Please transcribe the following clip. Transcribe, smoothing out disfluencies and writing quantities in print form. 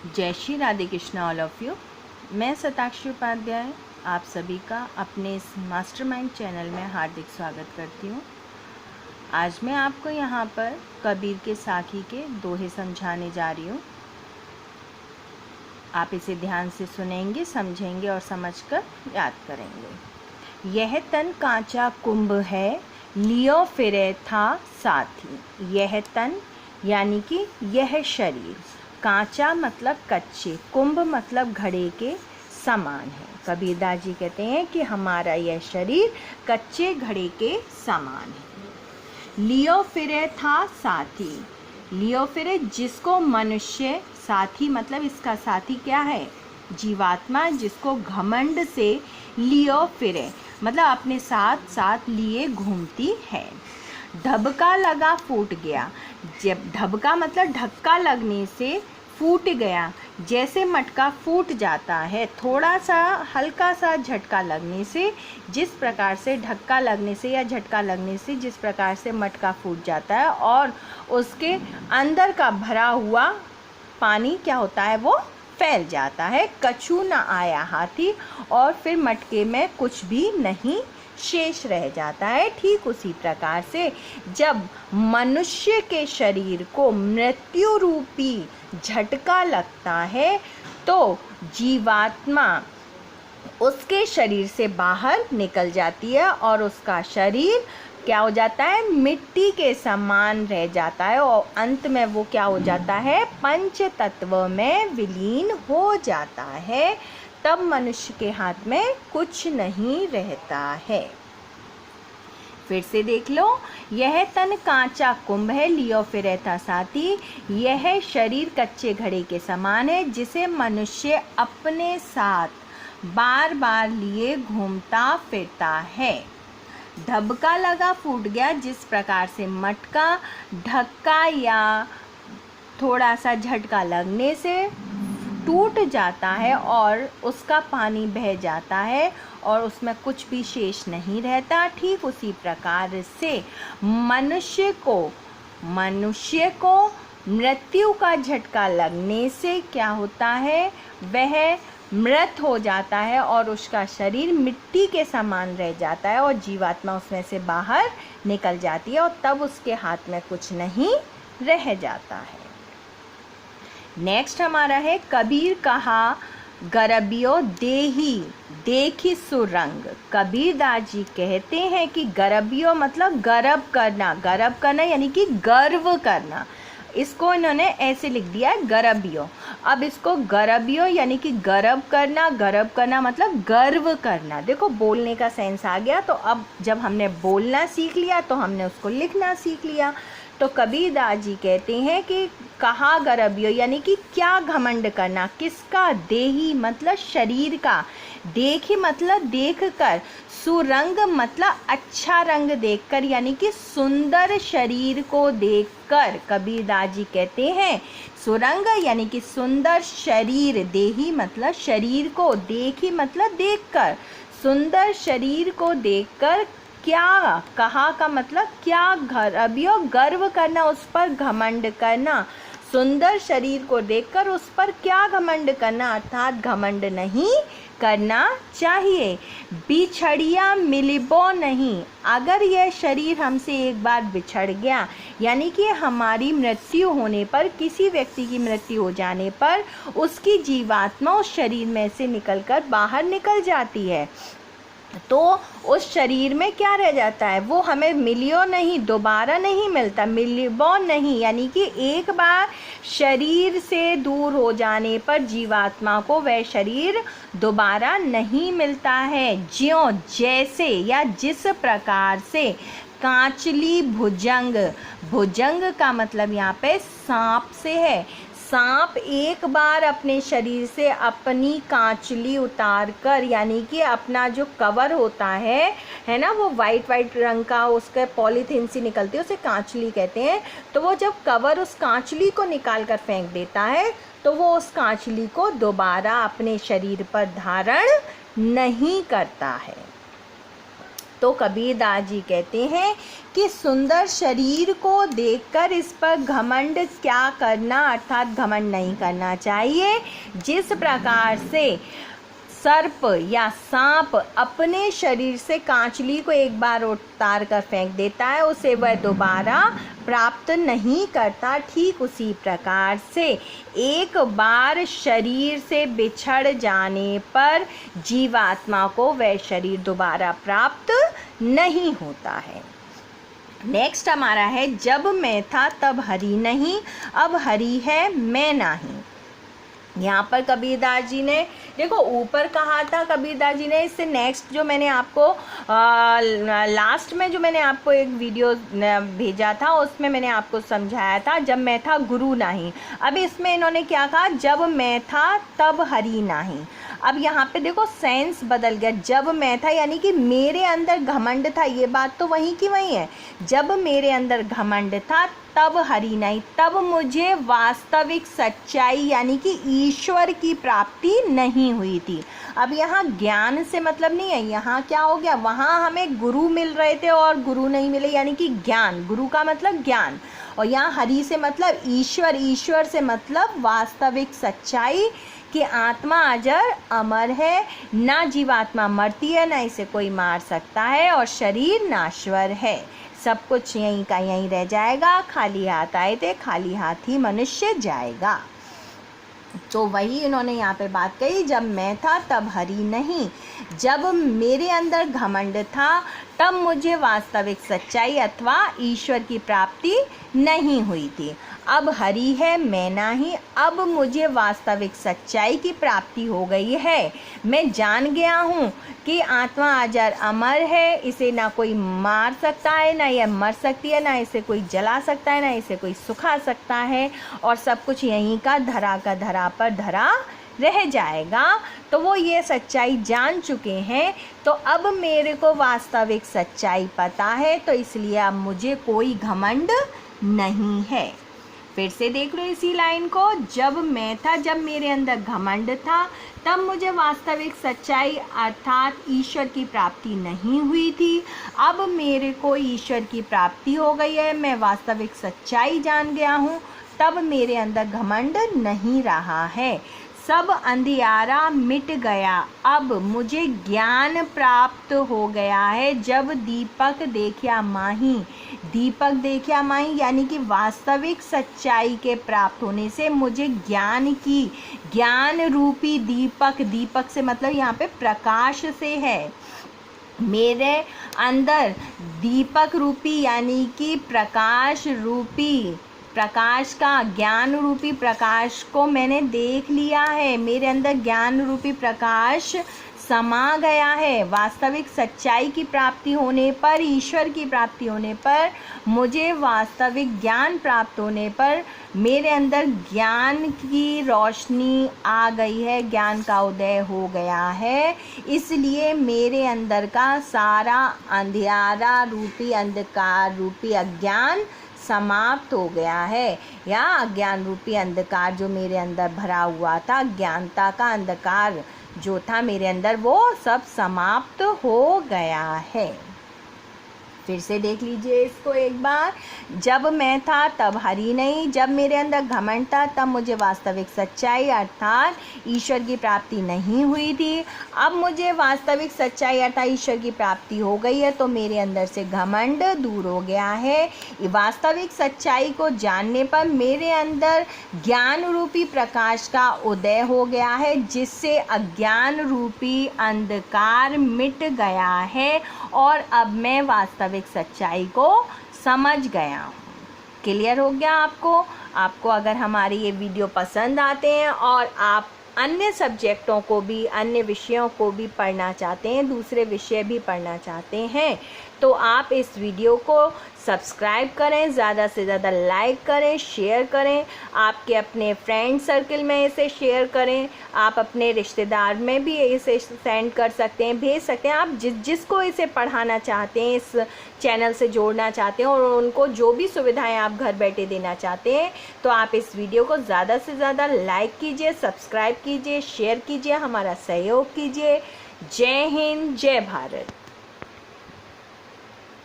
जय Shri Radhe Krishna all of you. मैं शताक्षी उपाध्याय आप सभी का अपने इस मास्टरमाइंड चैनल में हार्दिक स्वागत करती हूँ। आज मैं आपको यहाँ पर कबीर के साखी के दोहे समझाने जा रही हूँ। आप इसे ध्यान से सुनेंगे, समझेंगे और समझकर याद करेंगे। यह तन कांचा कुंभ है, लियो फिरे था साथी। यह तन यानी कि यह शरीर, कांचा मतलब कच्चे, कुंभ मतलब घड़े के समान है। कबीरदास जी कहते हैं कि हमारा यह शरीर कच्चे घड़े के समान है। लियो फिरे था साथी। लियो फिरे जिसको मनुष्य, साथी मतलब इसका साथी क्या है? जीवात्मा, जिसको घमंड से लियो फिरे मतलब अपने साथ साथ लिए घूमती है। ढबका लगा फूट गया। जब ढबका मतलब धक्का लगने से फूट गया, जैसे मटका फूट जाता है, थोड़ा सा हल्का सा झटका लगने से, जिस प्रकार से धक्का लगने से या झटका लगने से जिस प्रकार से मटका फूट जाता है और उसके अंदर का भरा हुआ पानी क्या होता है, वो फैल जाता है। कछु न आया हाथी, और फिर मटके में कुछ भी नहीं शेष रह जाता है। ठीक उसी प्रकार से जब मनुष्य के शरीर को मृत्यु रूपी झटका लगता है तो जीवात्मा उसके शरीर से बाहर निकल जाती है और उसका शरीर क्या हो जाता है? मिट्टी के समान रह जाता है और अंत में वो क्या हो जाता है? पंच तत्व में विलीन हो जाता है। तब मनुष्य के हाथ में कुछ नहीं रहता है। फिर से देख लो, यह तन कांचा कुंभ है, लियो फिरे था साथी। यह शरीर कच्चे घड़े के समान है, जिसे मनुष्य अपने साथ बार बार लिए घूमता फिरता है। ढबका लगा फूट गया, जिस प्रकार से मटका धक्का या थोड़ा सा झटका लगने से टूट जाता है और उसका पानी बह जाता है और उसमें कुछ भी शेष नहीं रहता, ठीक उसी प्रकार से मनुष्य को मृत्यु का झटका लगने से क्या होता है? वह मृत हो जाता है और उसका शरीर मिट्टी के समान रह जाता है और जीवात्मा उसमें से बाहर निकल जाती है और तब उसके हाथ में कुछ नहीं रह जाता है। नेक्स्ट हमारा है, कबीर कहा गरबियो देही देखी सुरंग। कबीरदास जी कहते हैं कि गरबियो मतलब गर्व करना यानी कि गर्व करना। इसको इन्होंने ऐसे लिख दिया है गरबियो। अब इसको गरबियो यानी कि गर्व करना मतलब गर्व करना। देखो बोलने का सेंस आ गया, तो अब जब हमने बोलना सीख लिया तो हमने उसको लिखना सीख लिया। तो कबीरदास जी कहते हैं कि कहा गरबियो यानी कि क्या घमंड करना, किसका? देही मतलब शरीर का, देखी मतलब देख कर, सुरंग मतलब अच्छा रंग देखकर यानी कि सुंदर शरीर को देखकर। कबीरदास जी कहते हैं सुरंग यानी कि सुंदर शरीर, देही मतलब शरीर को, देखी मतलब देखकर, सुंदर शरीर को देखकर क्या कहा का मतलब क्या? गरबियो गर्व करना, उस पर घमंड करना। सुंदर शरीर को देखकर उस पर क्या घमंड करना, अर्थात घमंड नहीं करना चाहिए। बिछड़िया मिलिबो नहीं, अगर यह शरीर हमसे एक बार बिछड़ गया यानी कि हमारी मृत्यु होने पर, किसी व्यक्ति की मृत्यु हो जाने पर उसकी जीवात्मा उस शरीर में से निकलकर बाहर निकल जाती है, तो उस शरीर में क्या रह जाता है? वो हमें मिलियो नहीं, दोबारा नहीं मिलता। मिलिबो नहीं यानी कि एक बार शरीर से दूर हो जाने पर जीवात्मा को वह शरीर दोबारा नहीं मिलता है। ज्यों जैसे या जिस प्रकार से कांचली भुजंग, भुजंग का मतलब यहाँ पे सांप से है। सांप एक बार अपने शरीर से अपनी कांचली उतार कर यानी कि अपना जो कवर होता है ना, वो वाइट रंग का उसके पॉलीथीन से निकलती है, उसे कांचली कहते हैं। तो वो जब कवर उस कांचली को निकाल कर फेंक देता है तो वो उस कांचली को दोबारा अपने शरीर पर धारण नहीं करता है। तो कबीरदास जी कहते हैं कि सुंदर शरीर को देखकर इस पर घमंड क्या करना, अर्थात घमंड नहीं करना चाहिए। जिस प्रकार से सर्प या सांप अपने शरीर से कांचली को एक बार उतार कर फेंक देता है, उसे वह दोबारा प्राप्त नहीं करता, ठीक उसी प्रकार से एक बार शरीर से बिछड़ जाने पर जीवात्मा को वह शरीर दोबारा प्राप्त नहीं होता है। नेक्स्ट हमारा है, जब मैं था तब हरि नहीं, अब हरि है मैं नहीं। यहाँ पर कबीरदास जी ने देखो ऊपर कहा था कबीरदास जी ने, इससे नेक्स्ट जो मैंने आपको लास्ट में जो मैंने आपको एक वीडियो भेजा था उसमें मैंने आपको समझाया था, जब मैं था गुरु नहीं। अब इसमें इन्होंने क्या कहा, जब मैं था तब हरि नहीं। अब यहाँ पे देखो सेंस बदल गया, जब मैं था यानी कि मेरे अंदर घमंड था, ये बात तो वहीं की वहीं है। जब मेरे अंदर घमंड था तब हरि नहीं, तब मुझे वास्तविक सच्चाई यानी कि ईश्वर की प्राप्ति नहीं हुई थी। अब यहाँ ज्ञान से मतलब नहीं है, यहाँ क्या हो गया, वहाँ हमें गुरु मिल रहे थे और गुरु नहीं मिले यानी कि ज्ञान, गुरु का मतलब ज्ञान, और यहाँ हरि से मतलब ईश्वर, ईश्वर से मतलब वास्तविक सच्चाई कि आत्मा अजर अमर है, ना जीवात्मा मरती है, ना इसे कोई मार सकता है, और शरीर नाश्वर है, सब कुछ यहीं का यहीं रह जाएगा। खाली हाथ आए थे, खाली हाथ ही मनुष्य जाएगा। तो वही इन्होंने यहाँ पे बात कही, जब मैं था तब हरि नहीं, जब मेरे अंदर घमंड था तब मुझे वास्तविक सच्चाई अथवा ईश्वर की प्राप्ति नहीं हुई थी। अब हरि है मैं नहीं, अब मुझे वास्तविक सच्चाई की प्राप्ति हो गई है। मैं जान गया हूँ कि आत्मा अजर अमर है, इसे ना कोई मार सकता है, ना यह मर सकती है, ना इसे कोई जला सकता है, ना इसे कोई सुखा सकता है, और सब कुछ यहीं का धरा का धरा पर धरा रह जाएगा। तो वो ये सच्चाई जान चुके हैं, तो अब मेरे को वास्तविक सच्चाई पता है, तो इसलिए अब मुझे कोई घमंड नहीं है। फिर से देख लो इसी लाइन को, जब मैं था, जब मेरे अंदर घमंड था तब मुझे वास्तविक सच्चाई अर्थात ईश्वर की प्राप्ति नहीं हुई थी। अब मेरे को ईश्वर की प्राप्ति हो गई है, मैं वास्तविक सच्चाई जान गया हूँ, तब मेरे अंदर घमंड नहीं रहा है, सब अंधियारा मिट गया, अब मुझे ज्ञान प्राप्त हो गया है। जब दीपक देखा माही, दीपक देखा माही यानी कि वास्तविक सच्चाई के प्राप्त होने से मुझे ज्ञान की, ज्ञान रूपी दीपक, दीपक से मतलब यहाँ पे प्रकाश से है, मेरे अंदर दीपक रूपी यानी कि प्रकाश रूपी, प्रकाश का, ज्ञान रूपी प्रकाश को मैंने देख लिया है, मेरे अंदर ज्ञान रूपी प्रकाश समा गया है। वास्तविक सच्चाई की प्राप्ति होने पर, ईश्वर की प्राप्ति होने पर, मुझे वास्तविक ज्ञान प्राप्त होने पर मेरे अंदर ज्ञान की रोशनी आ गई है, ज्ञान का उदय हो गया है, इसलिए मेरे अंदर का सारा अंधियारा रूपी, अंधकार रूपी अज्ञान समाप्त हो गया है, या अज्ञान रूपी अंधकार जो मेरे अंदर भरा हुआ था, ज्ञानता का अंधकार जो था मेरे अंदर, वो सब समाप्त हो गया है। फिर से देख लीजिए इसको एक बार, जब मैं था तब हरि नहीं, जब मेरे अंदर घमंड था तब मुझे वास्तविक सच्चाई अर्थात ईश्वर की प्राप्ति नहीं हुई थी। अब मुझे वास्तविक सच्चाई अर्थात ईश्वर की प्राप्ति हो गई है, तो मेरे अंदर से घमंड दूर हो गया है। वास्तविक सच्चाई को जानने पर मेरे अंदर ज्ञान रूपी प्रकाश का उदय हो गया है, जिससे अज्ञान रूपी अंधकार मिट गया है, और अब मैं वास्तविक सच्चाई को समझ गया हूँ। क्लियर हो गया आपको? आपको अगर हमारे ये वीडियो पसंद आते हैं और आप अन्य सब्जेक्टों को भी, अन्य विषयों को भी पढ़ना चाहते हैं, दूसरे विषय भी पढ़ना चाहते हैं, तो आप इस वीडियो को सब्सक्राइब करें, ज़्यादा से ज़्यादा लाइक करें, शेयर करें, आपके अपने फ्रेंड सर्कल में इसे शेयर करें, आप अपने रिश्तेदार में भी इसे सेंड कर सकते हैं, भेज सकते हैं। आप जिसको इसे पढ़ाना चाहते हैं, इस चैनल से जोड़ना चाहते हैं, और उनको जो भी सुविधाएं आप घर बैठे देना चाहते हैं, तो आप इस वीडियो को ज़्यादा से ज़्यादा लाइक कीजिए, सब्सक्राइब कीजिए, शेयर कीजिए, हमारा सहयोग कीजिए। जय हिंद, जय भारत।